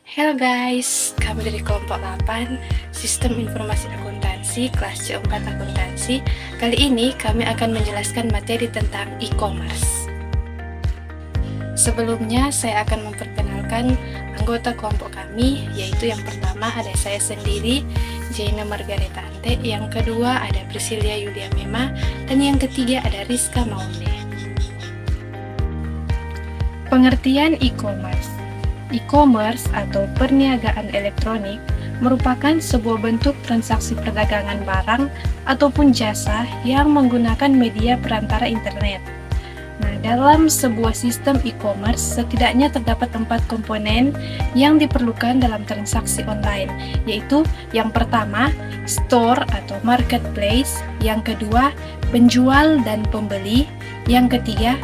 Hello guys, kami dari kelompok 8 Sistem Informasi Akuntansi kelas C4 Akuntansi. Kali ini kami akan menjelaskan materi tentang e-commerce. Sebelumnya saya akan memperkenalkan anggota kelompok kami, yaitu yang pertama ada saya sendiri, Jaina Margareta Ante, yang kedua ada Priscilia Yulia Mema, dan yang ketiga ada Rizka Maunde. Pengertian e-commerce. E-commerce atau perniagaan elektronik merupakan sebuah bentuk transaksi perdagangan barang ataupun jasa yang menggunakan media perantara internet. Nah, dalam sebuah sistem e-commerce setidaknya terdapat 4 komponen yang diperlukan dalam transaksi online, yaitu yang pertama, store atau marketplace, yang kedua, penjual dan pembeli, yang ketiga,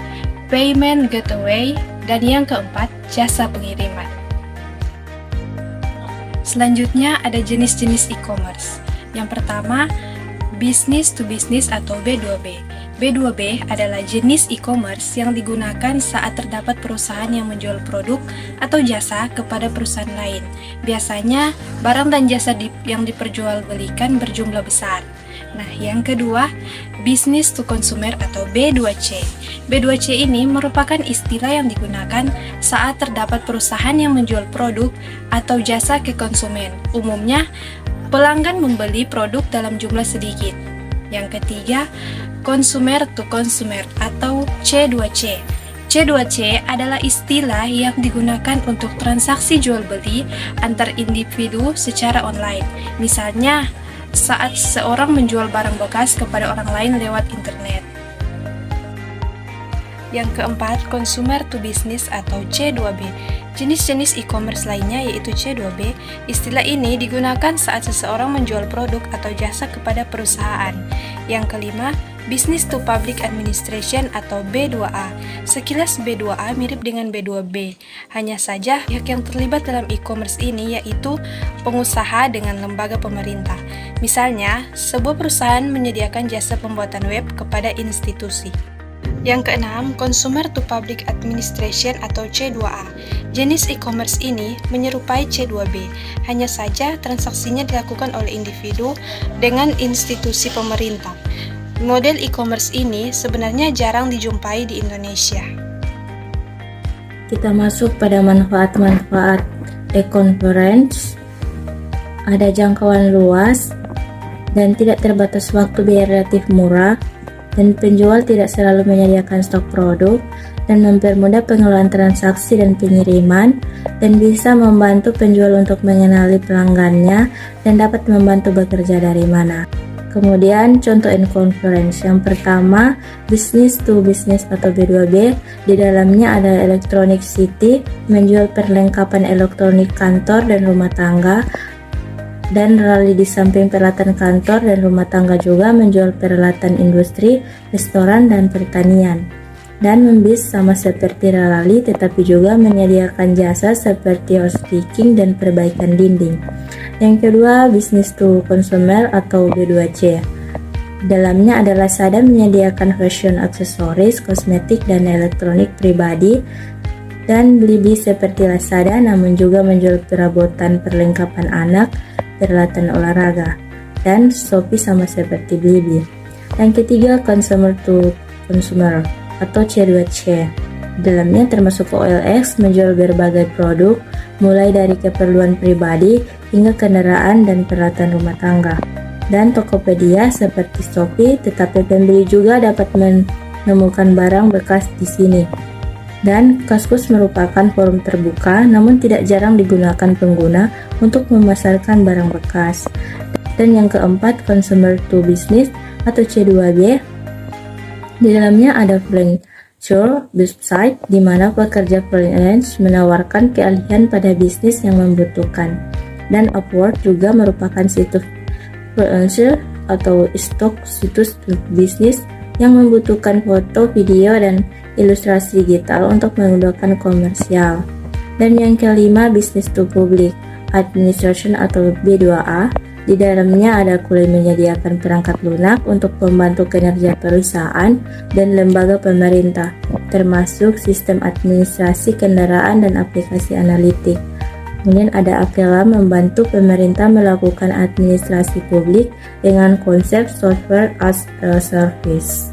payment gateway, dan yang keempat, jasa pengiriman. Selanjutnya ada jenis-jenis e-commerce. Yang pertama, business to business atau B2B. B2B adalah jenis e-commerce yang digunakan saat terdapat perusahaan yang menjual produk atau jasa kepada perusahaan lain. Biasanya, barang dan jasa yang diperjualbelikan berjumlah besar. Nah, yang kedua, business to consumer atau B2C. B2C ini merupakan istilah yang digunakan saat terdapat perusahaan yang menjual produk atau jasa ke konsumen. Umumnya, pelanggan membeli produk dalam jumlah sedikit. Yang ketiga, consumer to consumer atau C2C. C2C adalah istilah yang digunakan untuk transaksi jual beli antar individu secara online. Misalnya, saat seorang menjual barang bekas kepada orang lain lewat internet. Yang keempat, consumer to business atau C2B. Jenis-jenis e-commerce lainnya yaitu C2B. Istilah ini digunakan saat seseorang menjual produk atau jasa kepada perusahaan. Yang kelima, business to public administration atau B2A. Sekilas B2A mirip dengan B2B. Hanya saja pihak yang terlibat dalam e-commerce ini yaitu pengusaha dengan lembaga pemerintah. Misalnya, sebuah perusahaan menyediakan jasa pembuatan web kepada institusi. Yang keenam, consumer to public administration atau C2A. Jenis e-commerce ini menyerupai C2B, hanya saja transaksinya dilakukan oleh individu dengan institusi pemerintah. Model e-commerce ini sebenarnya jarang dijumpai di Indonesia. Kita masuk pada manfaat-manfaat e-commerce. Ada jangkauan luas dan tidak terbatas waktu, biaya relatif murah, dan penjual tidak selalu menyediakan stok produk, dan mempermudah pengelolaan transaksi dan pengiriman, dan bisa membantu penjual untuk mengenali pelanggannya dan dapat membantu bekerja dari mana. Kemudian contoh e-commerce yang pertama, business to business atau B2B. Di dalamnya ada electronic city, menjual perlengkapan elektronik kantor dan rumah tangga, dan Rally di samping peralatan kantor dan rumah tangga juga menjual peralatan industri, restoran, dan pertanian. Dan Membis sama seperti Rally tetapi juga menyediakan jasa seperti housekeeping dan perbaikan dinding. Yang kedua, business to consumer atau B2C. Dalamnya adalah Lazada menyediakan fashion aksesoris, kosmetik, dan elektronik pribadi. Dan Blibli seperti Lazada namun juga menjual perabotan perlengkapan anak, peralatan olahraga. Dan Shopee sama seperti Blibli. Yang ketiga, consumer to consumer atau C2C. Dalamnya termasuk OLX menjual berbagai produk mulai dari keperluan pribadi hingga kendaraan dan peralatan rumah tangga. Dan Tokopedia seperti Shopee, tetapi pembeli juga dapat menemukan barang bekas di sini. Dan Kaskus merupakan forum terbuka namun tidak jarang digunakan pengguna untuk memasarkan barang bekas. Dan yang keempat, consumer to business atau C2B. Di dalamnya ada freelancer website di mana pekerja freelance menawarkan keahlian pada bisnis yang membutuhkan. Dan Upwork juga merupakan situs freelancer atau stok situs bisnis yang membutuhkan foto, video, dan ilustrasi digital untuk memudahkan komersial. Dan yang kelima, business to public administration atau B2A. Di dalamnya ada Kuli menyediakan perangkat lunak untuk membantu kinerja perusahaan dan lembaga pemerintah, termasuk sistem administrasi kendaraan dan aplikasi analitik. Kemudian ada Akela membantu pemerintah melakukan administrasi publik dengan konsep software as a service.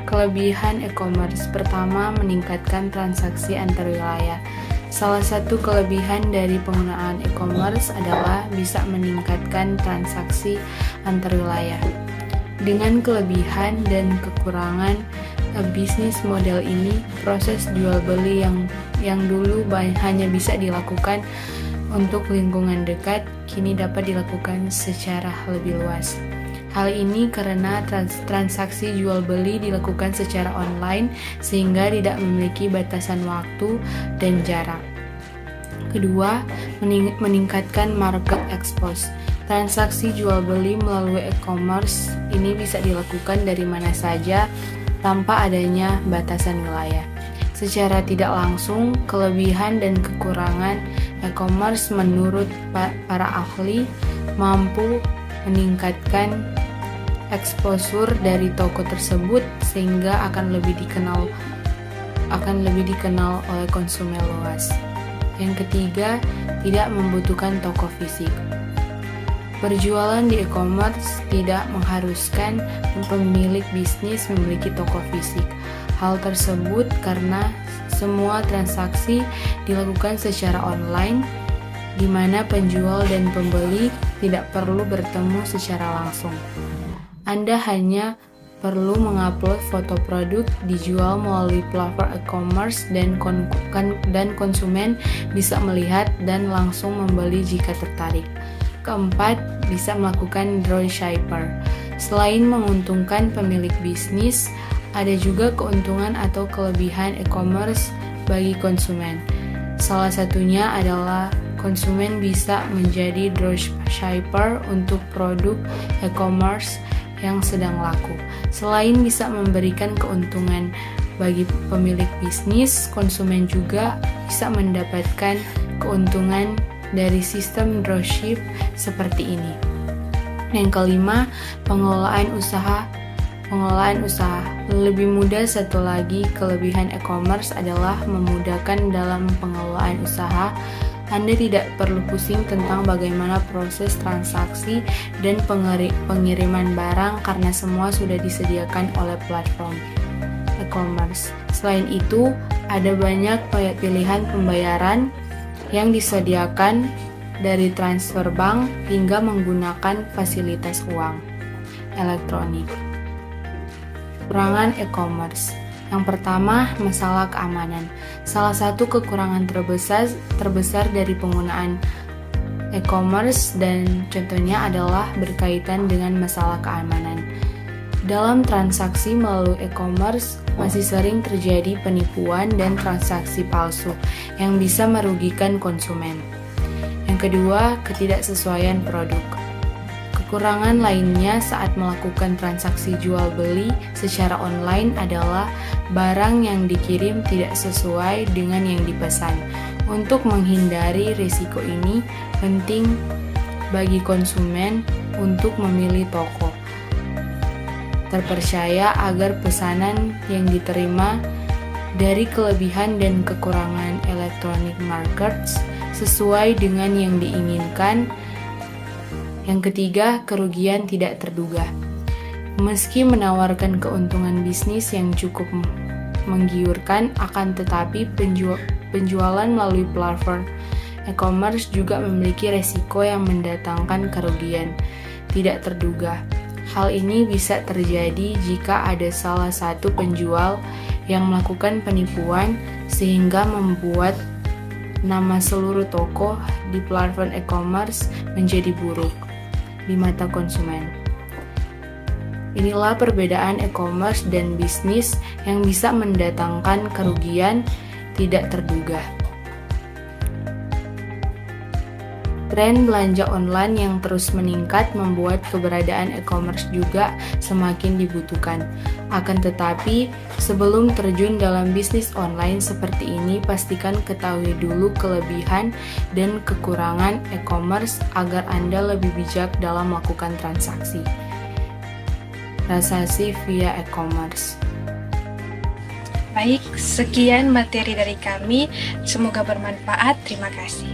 Kelebihan e-commerce pertama, meningkatkan transaksi antar wilayah. Salah satu kelebihan dari penggunaan e-commerce adalah bisa meningkatkan transaksi antar wilayah. Dengan kelebihan dan kekurangan bisnis model ini, proses jual beli yang dulu hanya bisa dilakukan untuk lingkungan dekat, kini dapat dilakukan secara lebih luas. Hal ini karena transaksi jual beli dilakukan secara online sehingga tidak memiliki batasan waktu dan jarak. Kedua, meningkatkan market expose. Transaksi jual beli melalui e-commerce ini bisa dilakukan dari mana saja tanpa adanya batasan wilayah. Secara tidak langsung, kelebihan dan kekurangan e-commerce menurut para ahli mampu meningkatkan exposure dari toko tersebut sehingga akan lebih dikenal oleh konsumen luas. Yang ketiga, tidak membutuhkan toko fisik. Berjualan di e-commerce tidak mengharuskan pemilik bisnis memiliki toko fisik. Hal tersebut karena semua transaksi dilakukan secara online, di mana penjual dan pembeli tidak perlu bertemu secara langsung. Anda hanya perlu mengupload foto produk dijual melalui platform e-commerce dan konsumen bisa melihat dan langsung membeli jika tertarik. Keempat, bisa melakukan dropshipper. Selain menguntungkan pemilik bisnis, ada juga keuntungan atau kelebihan e-commerce bagi konsumen. Salah satunya adalah konsumen bisa menjadi dropshipper untuk produk e-commerce yang sedang laku. Selain bisa memberikan keuntungan bagi pemilik bisnis, konsumen juga bisa mendapatkan keuntungan dari sistem dropship seperti ini. Yang kelima, pengelolaan usaha. Lebih mudah. Satu lagi kelebihan e-commerce adalah memudahkan dalam pengelolaan usaha. Anda tidak perlu pusing tentang bagaimana proses transaksi dan pengiriman barang karena semua sudah disediakan oleh platform e-commerce. Selain itu, ada banyak pilihan pembayaran yang disediakan dari transfer bank hingga menggunakan fasilitas uang elektronik. Kekurangan e-commerce. Yang pertama, masalah keamanan. Salah satu kekurangan terbesar dari penggunaan e-commerce dan contohnya adalah berkaitan dengan masalah keamanan. Dalam transaksi melalui e-commerce, masih sering terjadi penipuan dan transaksi palsu yang bisa merugikan konsumen. Yang kedua, ketidaksesuaian produk. Kekurangan lainnya saat melakukan transaksi jual beli secara online adalah barang yang dikirim tidak sesuai dengan yang dipesan. Untuk menghindari risiko ini, penting bagi konsumen untuk memilih toko terpercaya agar pesanan yang diterima dari kelebihan dan kekurangan electronic markets sesuai dengan yang diinginkan. Yang ketiga, kerugian tidak terduga. Meski menawarkan keuntungan bisnis yang cukup menggiurkan, akan tetapi penjualan melalui platform e-commerce juga memiliki resiko yang mendatangkan kerugian tidak terduga. Hal ini bisa terjadi jika ada salah satu penjual yang melakukan penipuan sehingga membuat nama seluruh toko di platform e-commerce menjadi buruk di mata konsumen. Inilah perbedaan e-commerce dan bisnis yang bisa mendatangkan kerugian tidak terduga. Tren belanja online yang terus meningkat membuat keberadaan e-commerce juga semakin dibutuhkan. Akan tetapi, sebelum terjun dalam bisnis online seperti ini, pastikan ketahui dulu kelebihan dan kekurangan e-commerce agar Anda lebih bijak dalam melakukan transaksi via e-commerce. Baik, sekian materi dari kami. Semoga bermanfaat. Terima kasih.